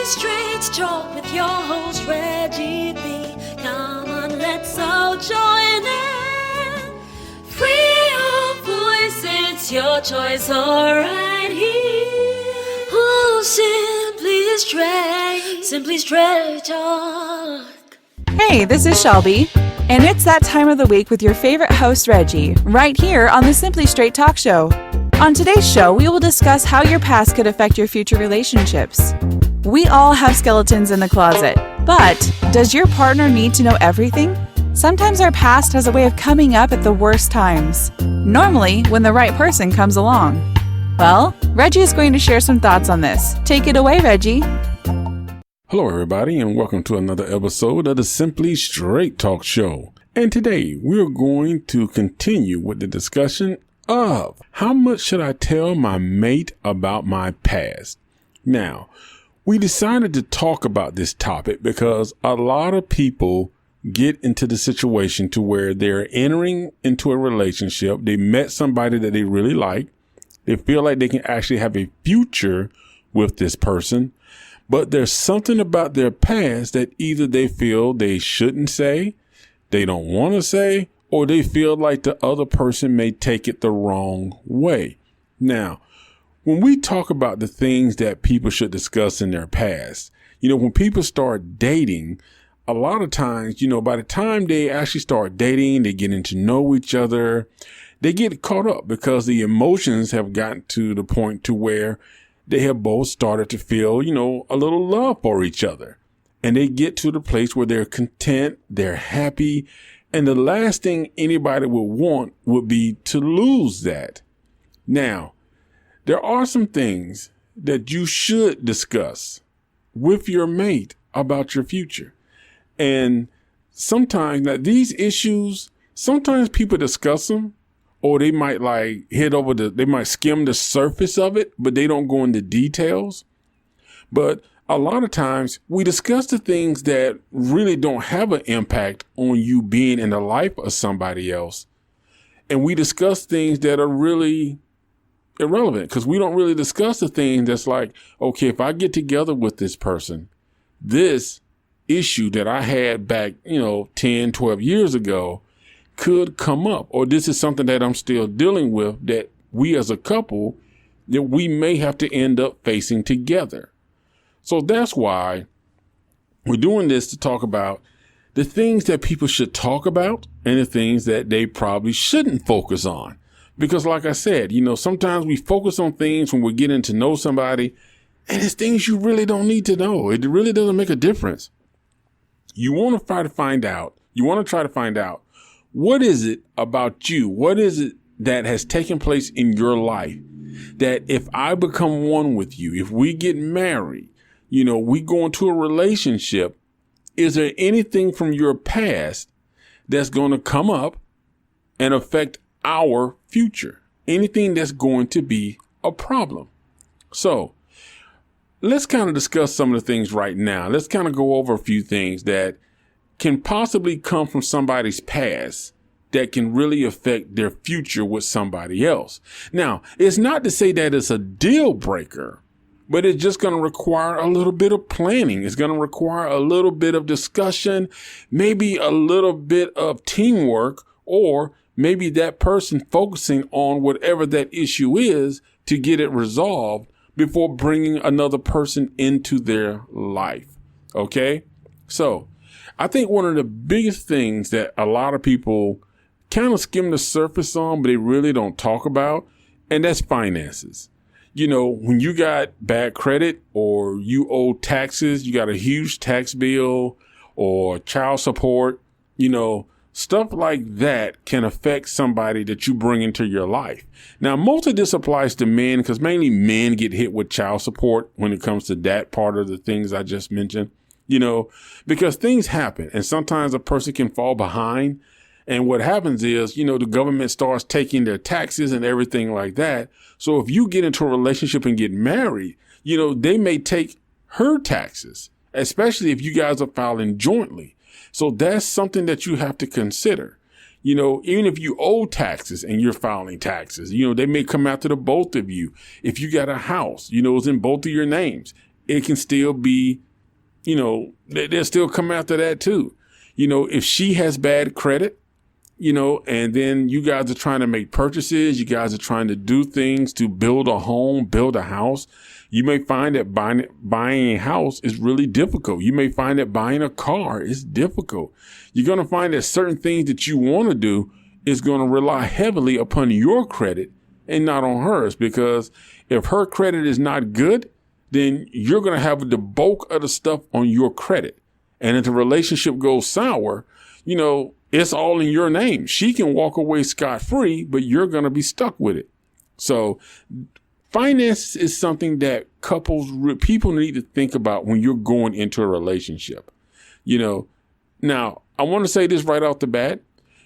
Straight Talk with your host Reggie B. Come on, let's all join in. Free your voice, it's your choice, alright here. Oh, simply straight talk. Hey, this is Shelby, and it's that time of the week with your favorite host, Reggie, right here on the Simply Straight Talk Show. On today's show, we will discuss how your past could affect your future relationships. We all have skeletons in the closet, but does your partner need to know everything? Sometimes our past has a way of coming up at the worst times, normally when the right person comes along. Well, Reggie is going to share some thoughts on this. Take it away, Reggie. Hello, everybody, and welcome to another episode of the Simply Straight Talk Show. And today, we're going to continue with the discussion of how much should I tell my mate about my past? Now, we decided to talk about this topic because a lot of people get into the situation to where they're entering into a relationship. They met somebody that they really like. They feel like they can actually have a future with this person. But there's something about their past that either they feel they shouldn't say, they don't want to say, or they feel like the other person may take it the wrong way. Now, when we talk about the things that people should discuss in their past, when people start dating, a lot of times, by the time they actually start dating, they get to know each other, they get caught up because the emotions have gotten to the point to where they have both started to feel, a little love for each other. And they get to the place where they're content, they're happy. And the last thing anybody would want would be to lose that. Now, there are some things that you should discuss with your mate about your future. And sometimes these issues, sometimes people discuss them, or they might they might skim the surface of it, but they don't go into details. But a lot of times we discuss the things that really don't have an impact on you being in the life of somebody else. And we discuss things that are really irrelevant because we don't really discuss the thing that's like, okay, if I get together with this person, this issue that I had back, 10, 12 years ago could come up, or this is something that I'm still dealing with that we as a couple, that we may have to end up facing together. So that's why we're doing this, to talk about the things that people should talk about and the things that they probably shouldn't focus on. Because like I said, sometimes we focus on things when we're getting to know somebody, and it's things you really don't need to know. It really doesn't make a difference. You want to try to find out, what is it about you? What is it that has taken place in your life that if I become one with you, if we get married, we go into a relationship, is there anything from your past that's going to come up and affect our future? Anything that's going to be a problem? So let's kind of discuss some of the things right now. Let's kind of go over a few things that can possibly come from somebody's past that can really affect their future with somebody else. Now, it's not to say that it's a deal breaker, but it's just going to require a little bit of planning. It's going to require a little bit of discussion, maybe a little bit of teamwork, or maybe that person focusing on whatever that issue is to get it resolved before bringing another person into their life. Okay? So I think one of the biggest things that a lot of people kind of skim the surface on, but they really don't talk about, and that's finances. When you got bad credit, or you owe taxes, you got a huge tax bill, or child support, stuff like that can affect somebody that you bring into your life. Now, most of this applies to men because mainly men get hit with child support when it comes to that part of the things I just mentioned, because things happen and sometimes a person can fall behind. And what happens is, the government starts taking their taxes and everything like that. So if you get into a relationship and get married, they may take her taxes, especially if you guys are filing jointly. So that's something that you have to consider. Even if you owe taxes and you're filing taxes, they may come after the both of you. If you got a house, it's in both of your names. it can still be, they'll still come after that too. If she has bad credit, and then you guys are trying to make purchases, you guys are trying to do things to build a home, build a house, you may find that buying a house is really difficult. You may find that buying a car is difficult. You're going to find that certain things that you want to do is going to rely heavily upon your credit and not on hers, because if her credit is not good, then you're going to have the bulk of the stuff on your credit. And if the relationship goes sour, it's all in your name. She can walk away scot-free, but you're going to be stuck with it. So finance is something that people need to think about when you're going into a relationship. Now I want to say this right off the bat.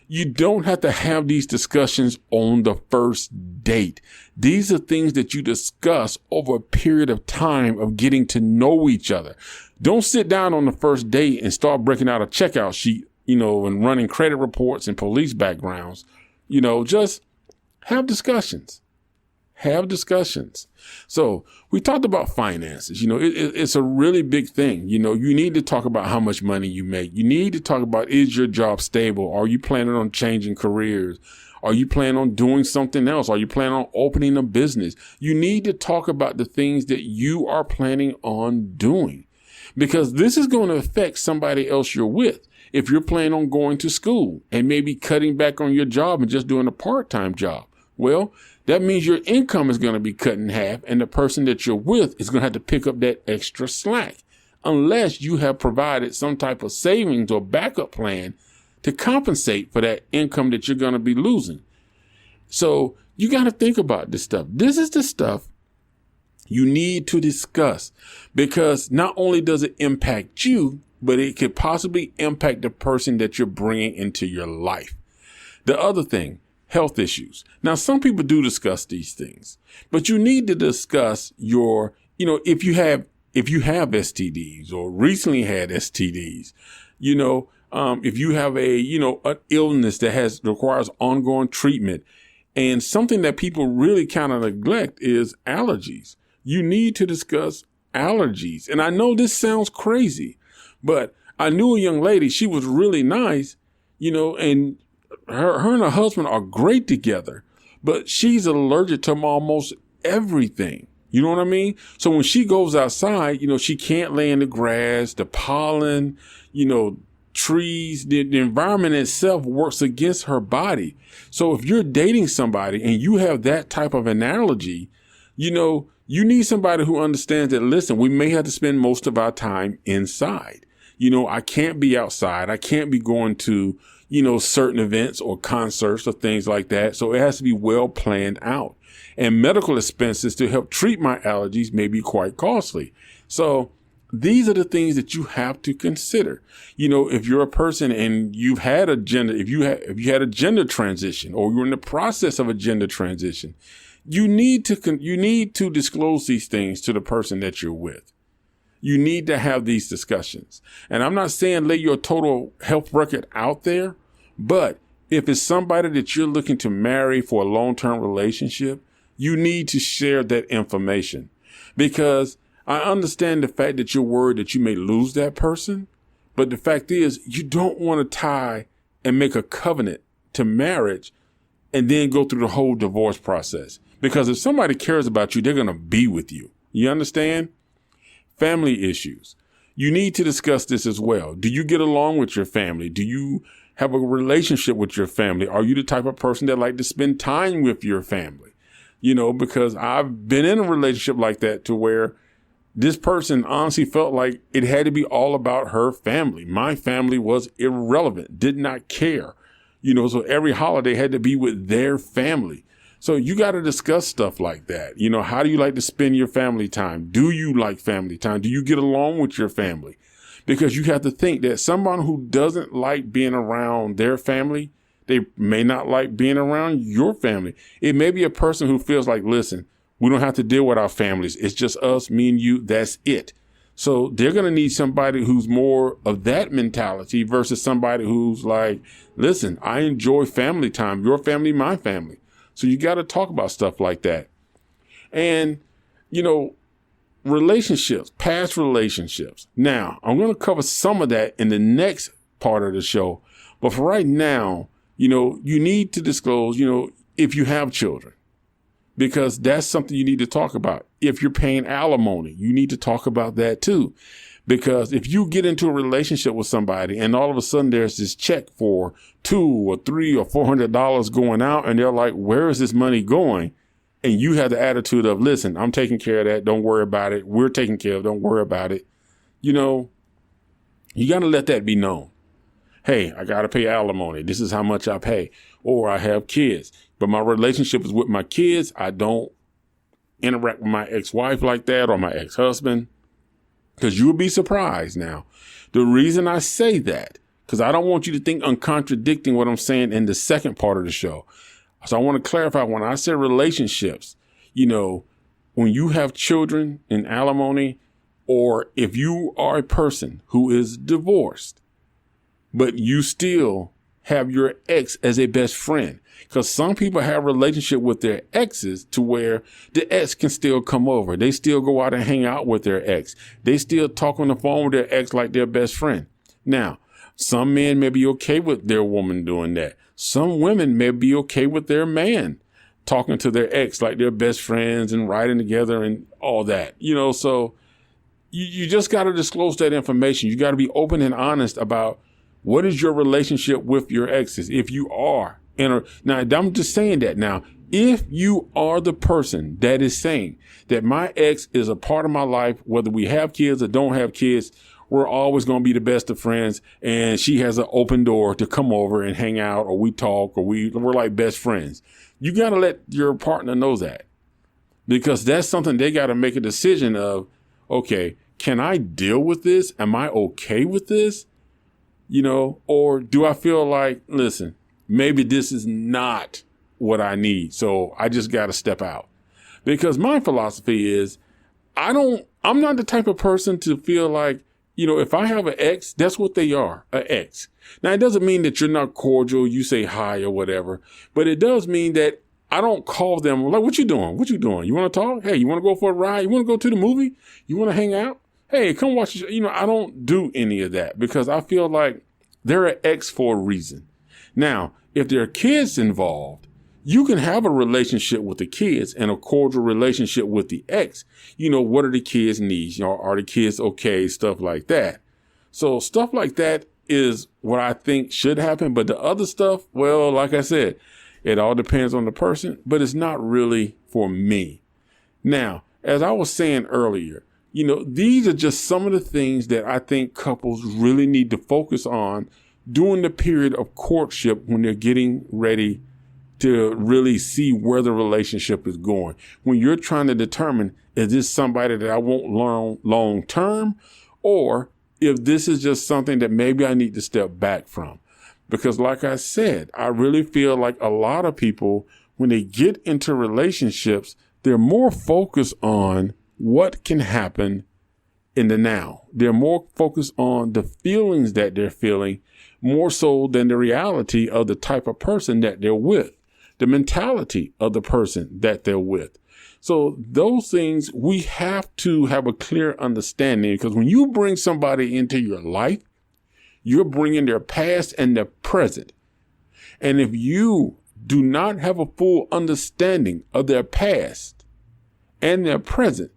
You don't have to have these discussions on the first date. These are things that you discuss over a period of time of getting to know each other. Don't sit down on the first date and start breaking out a checkout sheet, and running credit reports and police backgrounds. Just have discussions. Have discussions. So we talked about finances. It's a really big thing. You need to talk about how much money you make. You need to talk about, is your job stable? Are you planning on changing careers? Are you planning on doing something else? Are you planning on opening a business? You need to talk about the things that you are planning on doing, because this is going to affect somebody else you're with. If you're planning on going to school and maybe cutting back on your job and just doing a part-time job, well, that means your income is going to be cut in half, and the person that you're with is going to have to pick up that extra slack, unless you have provided some type of savings or backup plan to compensate for that income that you're going to be losing. So you got to think about this stuff. This is the stuff you need to discuss, because not only does it impact you, but it could possibly impact the person that you're bringing into your life. The other thing, health issues. Now, some people do discuss these things, but you need to discuss your, if you have STDs or recently had STDs, if you have an illness that requires ongoing treatment, and something that people really kind of neglect is allergies. You need to discuss allergies. And I know this sounds crazy, but I knew a young lady, she was really nice, and her and her husband are great together, but she's allergic to almost everything. You know what I mean? So when she goes outside, she can't lay in the grass, the pollen, trees, the environment itself works against her body. So if you're dating somebody and you have that type of an allergy, you need somebody who understands that, listen, we may have to spend most of our time inside. I can't be outside. I can't be going to, certain events or concerts or things like that. So it has to be well planned out. And medical expenses to help treat my allergies may be quite costly. So these are the things that you have to consider. If you're a person and you've had a gender, if you had a gender transition, or you're in the process of a gender transition, you need to disclose these things to the person that you're with. You need to have these discussions. And I'm not saying lay your total health record out there, but if it's somebody that you're looking to marry for a long-term relationship, you need to share that information, because I understand the fact that you're worried that you may lose that person. But the fact is, you don't want to tie and make a covenant to marriage and then go through the whole divorce process. Because if somebody cares about you, they're going to be with you. You understand? Family issues. You need to discuss this as well. Do you get along with your family? Do you have a relationship with your family? Are you the type of person that like to spend time with your family? Because I've been in a relationship like that, to where this person honestly felt like it had to be all about her family. My family was irrelevant, did not care. So every holiday had to be with their family. So you got to discuss stuff like that. How do you like to spend your family time? Do you like family time? Do you get along with your family? Because you have to think that someone who doesn't like being around their family, they may not like being around your family. It may be a person who feels like, listen, we don't have to deal with our families. It's just us, me and you. That's it. So they're going to need somebody who's more of that mentality versus somebody who's like, listen, I enjoy family time. Your family, my family. So you got to talk about stuff like that. And, relationships, past relationships. Now, I'm going to cover some of that in the next part of the show. But for right now, you need to disclose, if you have children, because that's something you need to talk about. If you're paying alimony, you need to talk about that too. Because if you get into a relationship with somebody and all of a sudden there's this check for $200 or $300 or $400 going out, and they're like, where is this money going? And you have the attitude of, listen, I'm taking care of that. Don't worry about it. We're taking care of it. Don't worry about it. You got to let that be known. Hey, I got to pay alimony. This is how much I pay. Or I have kids, but my relationship is with my kids. I don't interact with my ex-wife like that or my ex-husband. Because you'll be surprised now. The reason I say that, because I don't want you to think I'm contradicting what I'm saying in the second part of the show. So I want to clarify, when I say relationships, when you have children in alimony, or if you are a person who is divorced, but you still have your ex as a best friend. Because some people have a relationship with their exes to where the ex can still come over. They still go out and hang out with their ex. They still talk on the phone with their ex like their best friend. Now, some men may be okay with their woman doing that. Some women may be okay with their man talking to their ex like they're best friends and riding together and all that. So you just got to disclose that information. You got to be open and honest about what is your relationship with your exes. If you are now, I'm just saying that now, if you are the person that is saying that my ex is a part of my life, whether we have kids or don't have kids, we're always going to be the best of friends. And she has an open door to come over and hang out, or we talk, or we're like best friends. You got to let your partner know that, because that's something they got to make a decision of. Okay, can I deal with this? Am I okay with this? Or do I feel like, listen, maybe this is not what I need, so I just got to step out? Because my philosophy is, I'm not the type of person to feel like, if I have an ex, that's what they are, an ex. Now, it doesn't mean that you're not cordial, you say hi or whatever, but it does mean that I don't call them like, what you doing? What you doing? You want to talk? Hey, you want to go for a ride? You want to go to the movie? You want to hang out? Hey, come watch. I don't do any of that, because I feel like they're an ex for a reason. Now, if there are kids involved, you can have a relationship with the kids and a cordial relationship with the ex. What are the kids' needs? Are the kids okay? Stuff like that. So stuff like that is what I think should happen. But the other stuff, well, like I said, it all depends on the person, but it's not really for me. Now, as I was saying earlier, these are just some of the things that I think couples really need to focus on during the period of courtship, when they're getting ready to really see where the relationship is going. When you're trying to determine, is this somebody that I want long term, or if this is just something that maybe I need to step back from. Because like I said, I really feel like a lot of people, when they get into relationships, they're more focused on what can happen in the now. They're more focused on the feelings that they're feeling, more so than the reality of the type of person that they're with, the mentality of the person that they're with. So those things, we have to have a clear understanding, because when you bring somebody into your life, you're bringing their past and their present. And if you do not have a full understanding of their past and their present,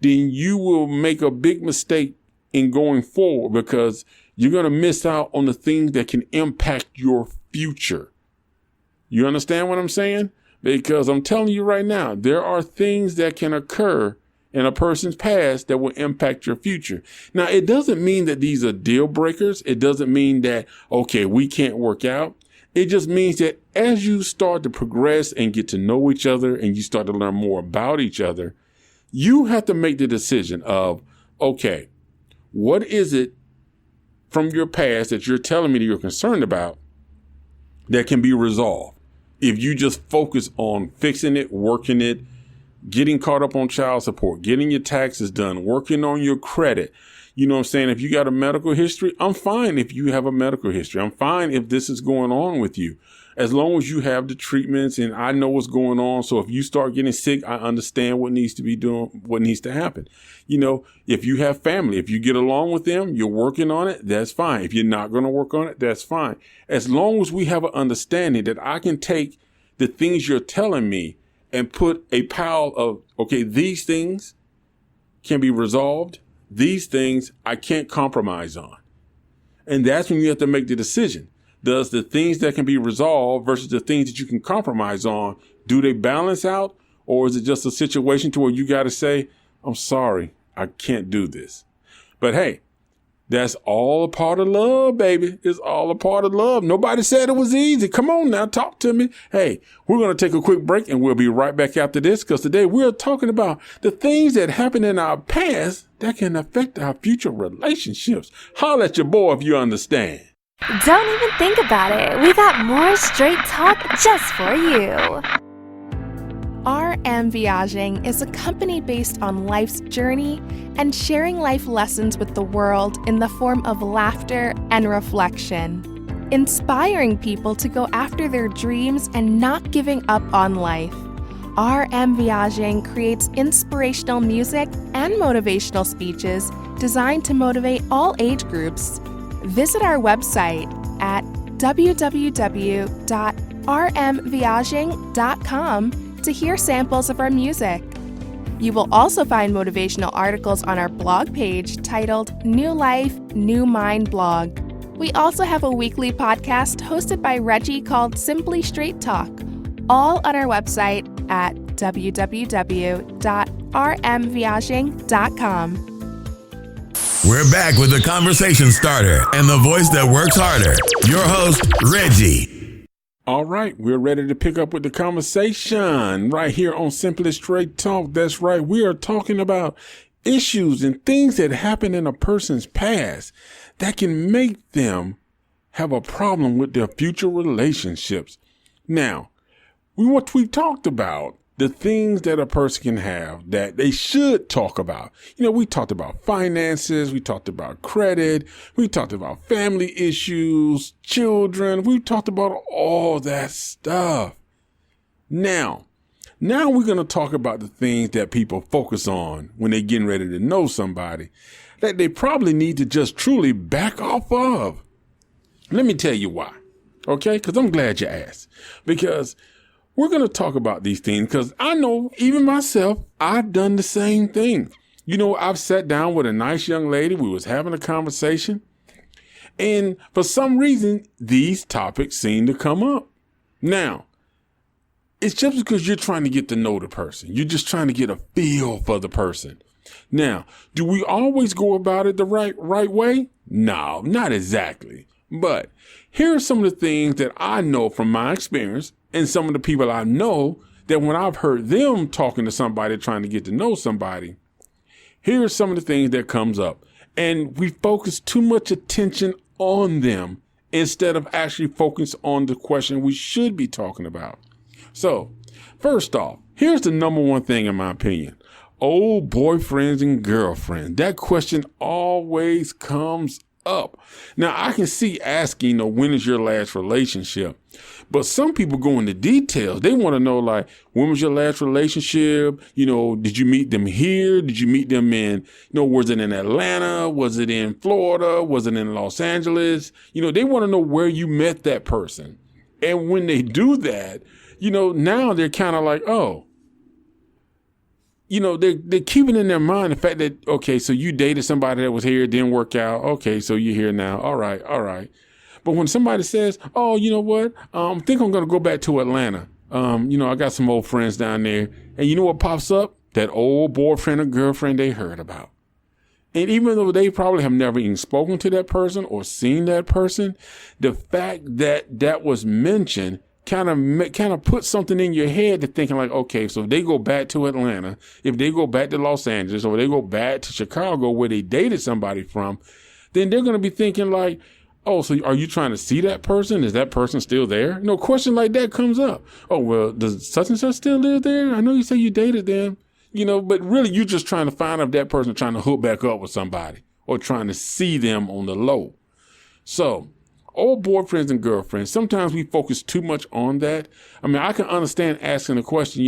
then you will make a big mistake in going forward, because you're going to miss out on the things that can impact your future. You understand what I'm saying? Because I'm telling you right now, there are things that can occur in a person's past that will impact your future. Now, it doesn't mean that these are deal breakers. It doesn't mean that, okay, we can't work out. It just means that as you start to progress and get to know each other, and you start to learn more about each other, you have to make the decision of, okay, what is it from your past that you're telling me that you're concerned about that can be resolved? If you just focus on fixing it, working it, getting caught up on child support, getting your taxes done, working on your credit. You know what I'm saying? If you got a medical history, I'm fine if you have a medical history. I'm fine if this is going on with you. As long as you have the treatments and I know what's going on. So if you start getting sick, I understand what needs to be doing, what needs to happen. If you have family, if you get along with them, you're working on it, that's fine. If you're not going to work on it, that's fine. As long as we have an understanding that I can take the things you're telling me and put a pile of, okay, these things can be resolved. These things I can't compromise on. And that's when you have to make the decision. Does the things that can be resolved versus the things that you can compromise on, do they balance out? Or is it just a situation to where you got to say, I'm sorry, I can't do this. But hey, that's all a part of love, baby. It's all a part of love. Nobody said it was easy. Come on now, talk to me. Hey, we're going to take a quick break and we'll be right back after this, because today we're talking about the things that happened in our past that can affect our future relationships. Holler at your boy if you understand. Don't even think about it. We got more straight talk just for you. RM Viaging is a company based on life's journey and sharing life lessons with the world in the form of laughter and reflection, inspiring people to go after their dreams and not giving up on life. RM Viaging creates inspirational music and motivational speeches designed to motivate all age groups. Visit our website at www.rmviaging.com to hear samples of our music. You will also find motivational articles on our blog page titled New Life, New Mind Blog. We also have a weekly podcast hosted by Reggie called Simply Straight Talk, all on our website at www.rmviaging.com. We're back with the conversation starter and the voice that works harder. Your host, Reggie. All right, we're ready to pick up with the conversation right here on Simply Straight Talk. That's right. We are talking about issues and things that happen in a person's past that can make them have a problem with their future relationships. Now, we've talked about the things that a person can have that they should talk about. We talked about finances. We talked about credit. We talked about family issues, children. We talked about all that stuff. Now we're going to talk about the things that people focus on when they're getting ready to know somebody that they probably need to just truly back off of. Let me tell you why. Okay? Because I'm glad you asked. Because we're going to talk about these things because I know even myself, I've done the same thing. I've sat down with a nice young lady. We was having a conversation. And for some reason, these topics seem to come up. Now, it's just because you're trying to get to know the person. You're just trying to get a feel for the person. Now, do we always go about it the right way? No, not exactly. But here are some of the things that I know from my experience and some of the people I know that when I've heard them talking to somebody, trying to get to know somebody, here are some of the things that comes up. And we focus too much attention on them instead of actually focus on the question we should be talking about. So first off, here's the number one thing in my opinion. Old boyfriends and girlfriends. That question always comes up. Now, I can see asking, when is your last relationship? But some people go into details. They want to know, when was your last relationship? Did you meet them here? Did you meet them in, was it in Atlanta? Was it in Florida? Was it in Los Angeles? They want to know where you met that person. And when they do that, now they're kind of like, oh, they're keeping in their mind the fact that, okay, so you dated somebody that was here, didn't work out. Okay, so you're here now. All right. But when somebody says, oh, you know what? I think I'm going to go back to Atlanta. I got some old friends down there. And you know what pops up? That old boyfriend or girlfriend they heard about. And even though they probably have never even spoken to that person or seen that person, the fact that that was mentioned kind of put something in your head to thinking okay, so if they go back to Atlanta, if they go back to Los Angeles, or they go back to Chicago where they dated somebody from, then they're going to be thinking oh, so are you trying to see that person? Is that person still there? No, question like that comes up. Oh, well, does such and such still live there? I know you say you dated them, but really you're just trying to find out if that person trying to hook back up with somebody or trying to see them on the low. So old boyfriends and girlfriends, sometimes we focus too much on that. I mean, I can understand asking the question,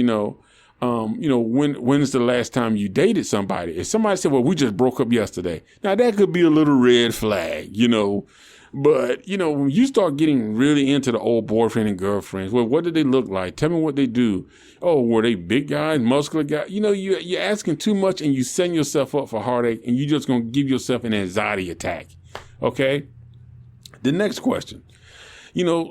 when's the last time you dated somebody? If somebody said, well, we just broke up yesterday. Now that could be a little red flag, but, when you start getting really into the old boyfriend and girlfriends, well, what did they look like? Tell me what they do. Oh, were they big guys, muscular guys? You're asking too much and you setting yourself up for heartache, and you're just going to give yourself an anxiety attack. Okay. The next question.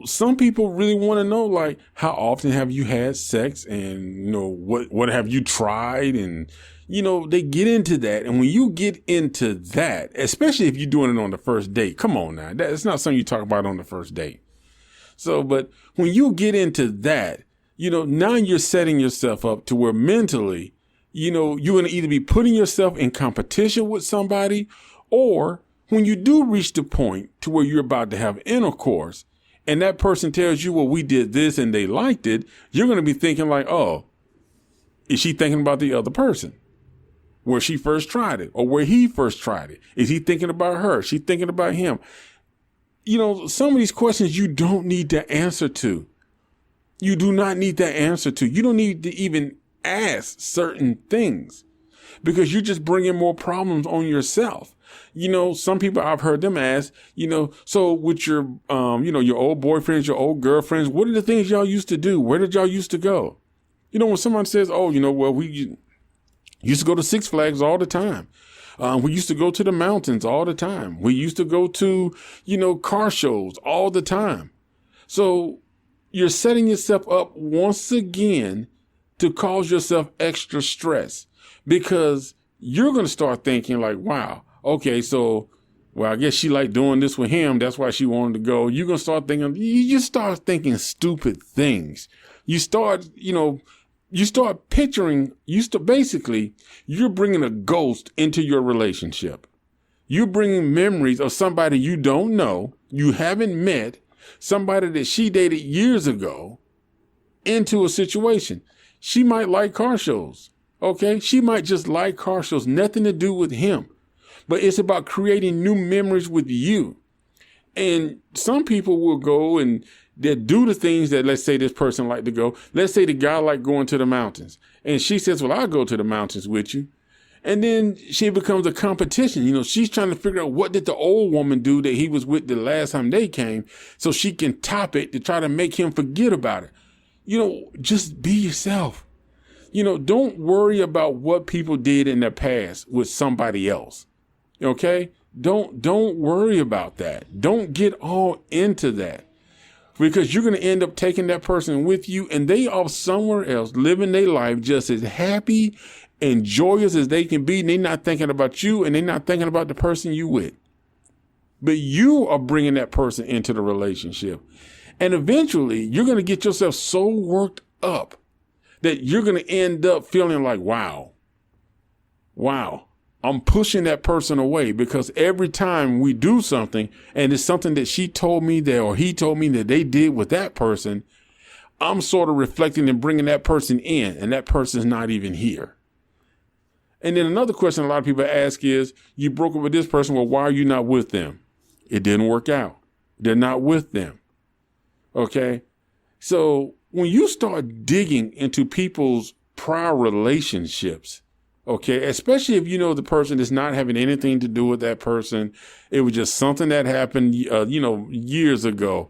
Some people really want to know, like, how often have you had sex, and, what have you tried? And, they get into that. And when you get into that, especially if you're doing it on the first date, come on now, that's not something you talk about on the first date. So, but when you get into that, now you're setting yourself up to where mentally, you're going to either be putting yourself in competition with somebody, or when you do reach the point to where you're about to have intercourse, and that person tells you, well, we did this and they liked it, you're going to be thinking like, oh, is she thinking about the other person? Where she first tried it, or where he first tried it? Is he thinking about her? Is she thinking about him? Some of these questions you don't need to answer to. You do not need that answer to. You don't need to even ask certain things, because you're just bringing more problems on yourself. Some people, I've heard them ask, so with your old boyfriends, your old girlfriends, what are the things y'all used to do? Where did y'all used to go? When someone says, oh, well, we used to go to Six Flags all the time. We used to go to the mountains all the time. We used to go to, car shows all the time. So you're setting yourself up once again to cause yourself extra stress, because you're going to start thinking like, wow, okay, so, well, I guess she liked doing this with him. That's why she wanted to go. You're going to start thinking, you just start thinking stupid things. You start picturing, basically, you're bringing a ghost into your relationship. You're bringing memories of somebody you don't know, you haven't met, somebody that she dated years ago, into a situation. She might like car shows. Okay. She might just like car shows, nothing to do with him, but it's about creating new memories with you. And some people will go and they do the things that, let's say this person like to go. Let's say the guy like going to the mountains, and she says, well, I'll go to the mountains with you. And then she becomes a competition. She's trying to figure out, what did the old woman do that he was with the last time they came, so she can top it to try to make him forget about it. Just be yourself. Don't worry about what people did in the past with somebody else. Okay? Don't worry about that. Don't get all into that, because you're going to end up taking that person with you, and they are somewhere else living their life just as happy and joyous as they can be. And they're not thinking about you, and they're not thinking about the person you with. But you are bringing that person into the relationship. And eventually you're going to get yourself so worked up that you're going to end up feeling like, wow, I'm pushing that person away, because every time we do something and it's something that she told me that, or he told me that they did with that person, I'm sort of reflecting and bringing that person in, and that person's not even here. And then another question a lot of people ask is, you broke up with this person. Well, why are you not with them? It didn't work out. They're not with them. Okay. So when you start digging into people's prior relationships, okay, especially if the person is not having anything to do with that person, it was just something that happened, years ago.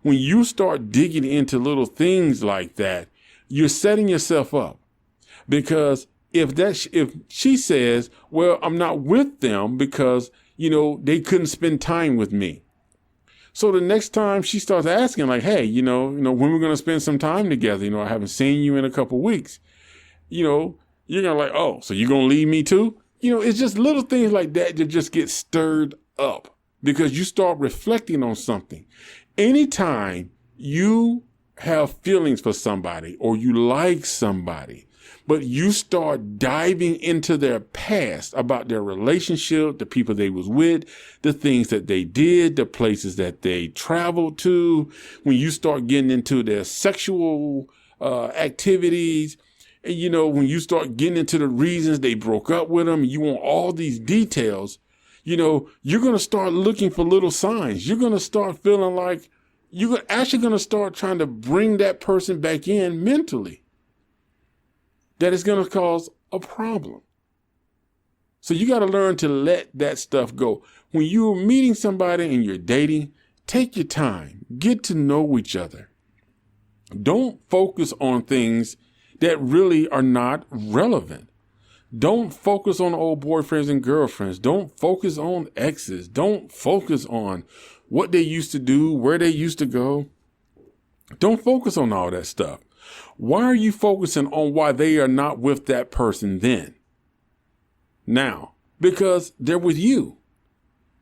When you start digging into little things like that, you're setting yourself up, because if she says, well, I'm not with them because, they couldn't spend time with me. So the next time she starts asking, like, hey, when we're going to spend some time together, I haven't seen you in a couple weeks, you're going to like, oh, so you're going to leave me too? It's just little things like that just get stirred up, because you start reflecting on something. Anytime you have feelings for somebody, or you like somebody, but you start diving into their past, about their relationship, the people they was with, the things that they did, the places that they traveled to, when you start getting into their sexual activities, and when you start getting into the reasons they broke up with them, you want all these details, you're going to start looking for little signs. You're going to start feeling like you're actually going to start trying to bring that person back in mentally. That is going to cause a problem. So you got to learn to let that stuff go. When you're meeting somebody and you're dating, take your time. Get to know each other. Don't focus on things that really are not relevant. Don't focus on old boyfriends and girlfriends. Don't focus on exes. Don't focus on what they used to do, where they used to go. Don't focus on all that stuff. Why are you focusing on why they are not with that person then? Now, because they're with you.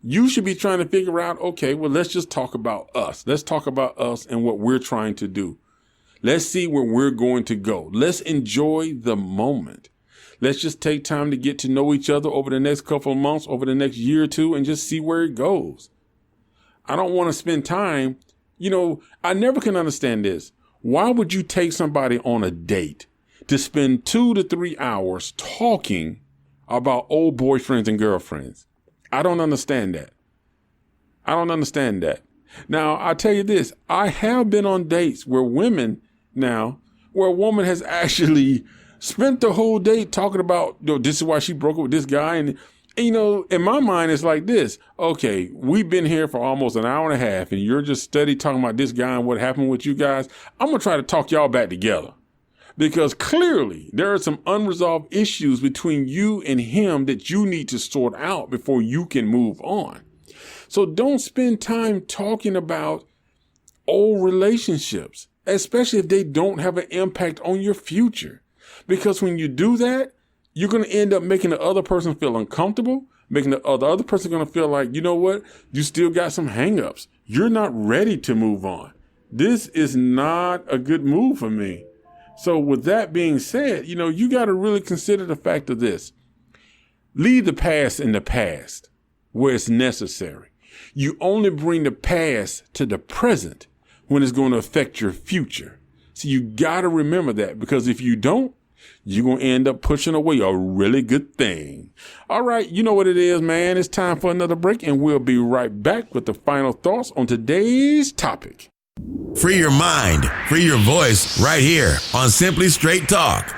You should be trying to figure out, okay, well, let's just talk about us. Let's talk about us and what we're trying to do. Let's see where we're going to go. Let's enjoy the moment. Let's just take time to get to know each other over the next couple of months, over the next year or two, and just see where it goes. I don't want to spend time. I never can understand this. Why would you take somebody on a date to spend 2 to 3 hours talking about old boyfriends and girlfriends? I don't understand that. Now, I'll tell you this. I have been on dates where a woman has actually spent the whole date talking about, this is why she broke up with this guy. And, in my mind, it's like this. Okay, we've been here for almost an hour and a half and you're just steady talking about this guy and what happened with you guys. I'm going to try to talk y'all back together. Because clearly there are some unresolved issues between you and him that you need to sort out before you can move on. So don't spend time talking about old relationships, especially if they don't have an impact on your future. Because when you do that, you're going to end up making the other person feel uncomfortable, making the other person going to feel like, you know what, you still got some hangups. You're not ready to move on. This is not a good move for me. So with that being said, you got to really consider the fact of this. Leave the past in the past where it's necessary. You only bring the past to the present when it's going to affect your future. So you got to remember that, because if you don't, you're going to end up pushing away a really good thing. All right. You know what it is, man. It's time for another break, and we'll be right back with the final thoughts on today's topic. Free your mind, free your voice right here on Simply Straight Talk.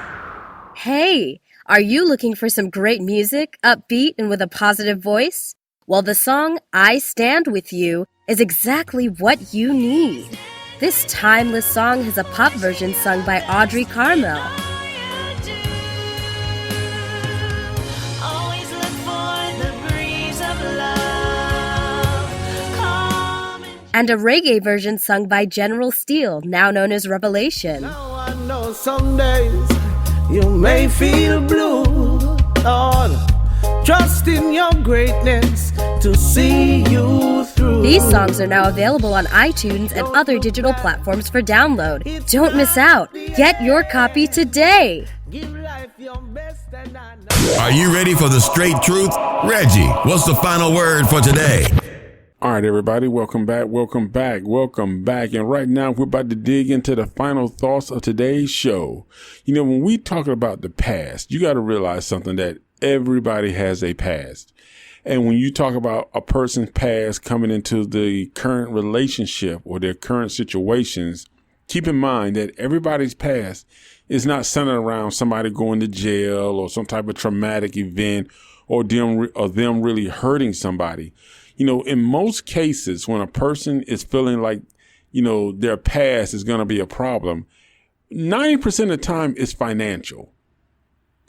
Hey, are you looking for some great music, upbeat and with a positive voice? Well, the song I Stand With You is exactly what you need. This timeless song has a pop version sung by Audrey Carmel. And a reggae version sung by General Steele, now known as Revelation. Now I know some days you may feel blue, Lord. Trust in your greatness to see you through. These songs are now available on iTunes and other digital platforms for download. Don't miss out. Get your copy today. Give life your best and I know. Are you ready for the straight truth? Reggie, what's the final word for today? All right, everybody, welcome back. And right now we're about to dig into the final thoughts of today's show. When we talk about the past, you got to realize something, that everybody has a past. And when you talk about a person's past coming into the current relationship or their current situations, keep in mind that everybody's past is not centered around somebody going to jail or some type of traumatic event or them really hurting somebody. In most cases, when a person is feeling like, their past is going to be a problem, 90% of the time it's financial.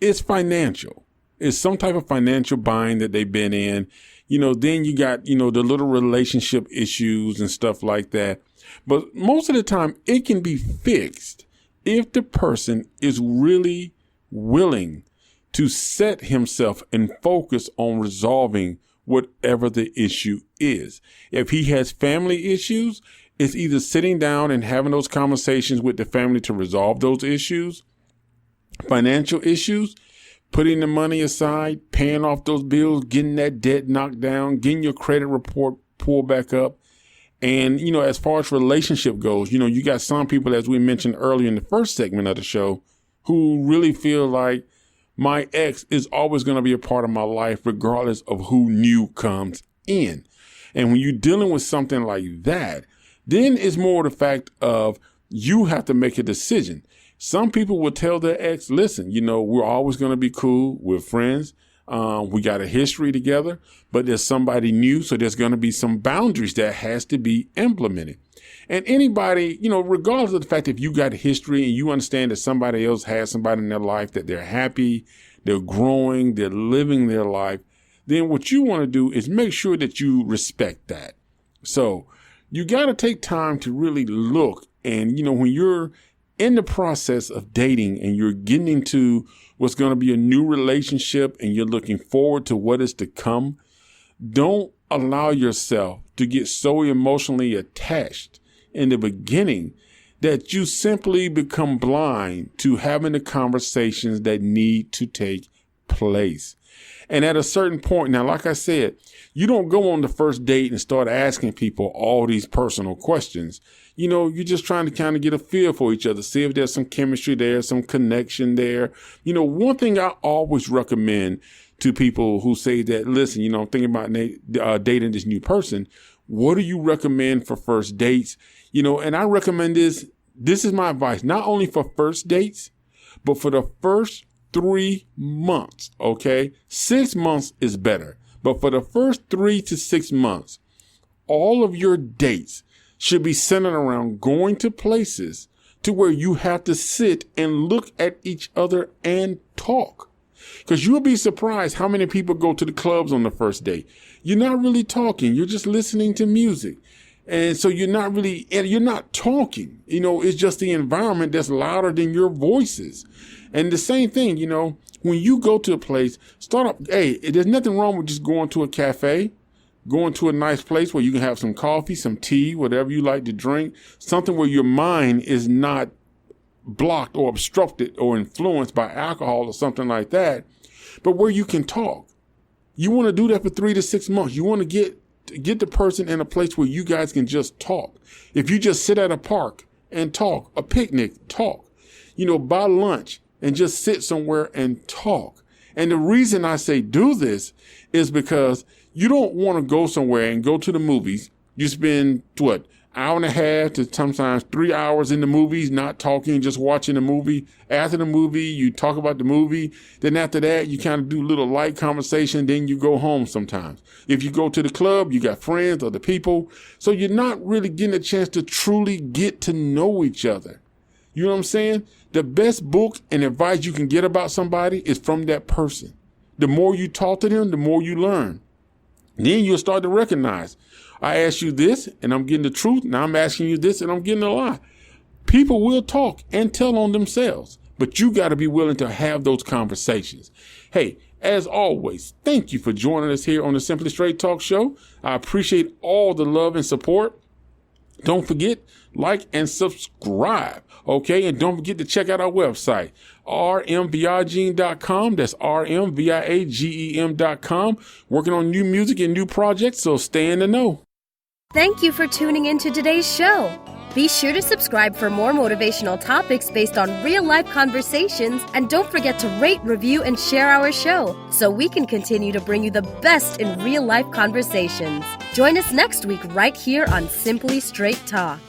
It's financial. It's some type of financial bind that they've been in. Then you got, the little relationship issues and stuff like that. But most of the time it can be fixed if the person is really willing to set himself and focus on resolving whatever the issue is. If he has family issues, it's either sitting down and having those conversations with the family to resolve those issues. Financial issues, putting the money aside, paying off those bills, getting that debt knocked down, getting your credit report pulled back up. And, as far as relationship goes, you got some people, as we mentioned earlier in the first segment of the show, who really feel like, My ex is always going to be a part of my life, regardless of who new comes in. And when you're dealing with something like that, then it's more the fact of you have to make a decision. Some people will tell their ex, listen, we're always going to be cool. We're friends. We got a history together, but there's somebody new. So there's going to be some boundaries that has to be implemented. And anybody, regardless of the fact if you got a history and you understand that somebody else has somebody in their life that they're happy, they're growing, they're living their life, then what you want to do is make sure that you respect that. So you got to take time to really look. And, when you're in the process of dating and you're getting into what's going to be a new relationship and you're looking forward to what is to come, don't allow yourself to get so emotionally attached in the beginning that you simply become blind to having the conversations that need to take place. And at a certain point, now, like I said, you don't go on the first date and start asking people all these personal questions. You're just trying to kind of get a feel for each other, see if there's some chemistry there, some connection there. One thing I always recommend to people who say that, listen, I'm thinking about dating this new person. What do you recommend for first dates? And I recommend this. This is my advice, not only for first dates, but for the first 3 months. Okay. 6 months is better, but for the first 3 to 6 months, all of your dates should be centered around going to places to where you have to sit and look at each other and talk. Because you'll be surprised how many people go to the clubs on the first date. You're not really talking. You're just listening to music. And so you're not talking. It's just the environment that's louder than your voices. And the same thing, when you go to a place, there's nothing wrong with just going to a cafe, going to a nice place where you can have some coffee, some tea, whatever you like to drink, something where your mind is not blocked or obstructed or influenced by alcohol or something like that, but where you can talk. You want to do that for 3 to 6 months. You want to get the person in a place where you guys can just talk. If you just sit at a park and talk, a picnic, talk, buy lunch and just sit somewhere and talk. And the reason I say do this is because you don't want to go somewhere and go to the movies. You spend hour and a half to sometimes 3 hours in the movies, not talking, just watching the movie. After the movie, you talk about the movie. Then after that, you kind of do a little light conversation. Then you go home sometimes. If you go to the club, you got friends, other people. So you're not really getting a chance to truly get to know each other. You know what I'm saying? The best book and advice you can get about somebody is from that person. The more you talk to them, the more you learn. Then you'll start to recognize, I asked you this and I'm getting the truth. Now I'm asking you this and I'm getting a lie. People will talk and tell on themselves, but you got to be willing to have those conversations. Hey, as always, thank you for joining us here on the Simply Straight Talk Show. I appreciate all the love and support. Don't forget, like and subscribe. Okay. And don't forget to check out our website, rmviagem.com. That's rmviagem.com. Working on new music and new projects. So stay in the know. Thank you for tuning into today's show. Be sure to subscribe for more motivational topics based on real-life conversations, and don't forget to rate, review, and share our show so we can continue to bring you the best in real-life conversations. Join us next week right here on Simply Straight Talk.